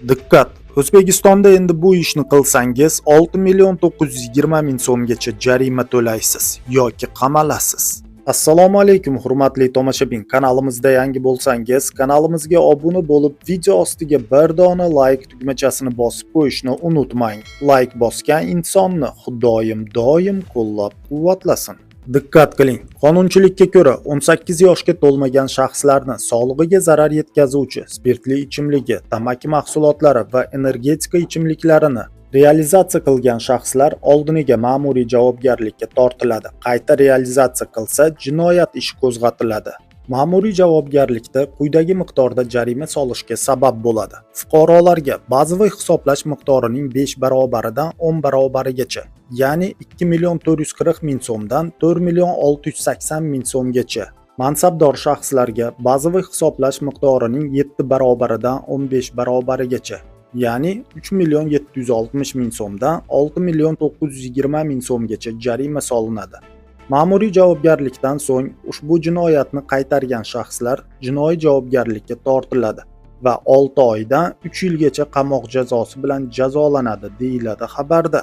Diqqat! O'zbekistonda endi bu ishni qilsangiz 6.920.000 so'mgacha jarima to'laysiz yoki qamalasiz. Assalomu alaykum hurmatli tomoshabin, kanalimizda yangi bo'lsangiz, kanalimizga obuna bo'lib, video ostiga bir dona like tugmachasini bosib qo'yishni unutmang. Like bosgan insonni Xudoyim doim qo'llab-quvvatlasin. Diqqat qiling. Qonunchilikka ko'ra 18 yoshga to'lmagan shaxslarni sog'lig'iga zarar yetkazuvchi spirtli ichimligi, tamaki mahsulotlari va energetika ichimliklarini realizatsiya qilgan shaxslar oldiniga ma'muriy javobgarlikka tortiladi. Qayta realizatsiya qilsa, jinoyat ishi qo'zg'atiladi. Ma'muriy javobgarlikda quyidagi miqdorda jarima solishga sabab bo'ladi. Fuqarolarga bazaviy hisoblash miqdorining 5 barobaridan 10 barobarigacha, ya'ni 2.440.000 so'mdan 4.680.000 so'mgacha. Mansabdor shaxslarga bazaviy hisoblash miqdorining 7 barobaridan 15 barobarigacha, ya'ni 3.760.000 so'mdan 6.920.000 so'mgacha jarima solinadi. Ma'muriy javobgarlikdan so'ng ushbu jinoyatni qaytargan shaxslar jinoiy javobgarlikka tortiladi va 6 oydan 3 yilgacha qamoq jazosi bilan jazolanadi, deyiladi xabarda.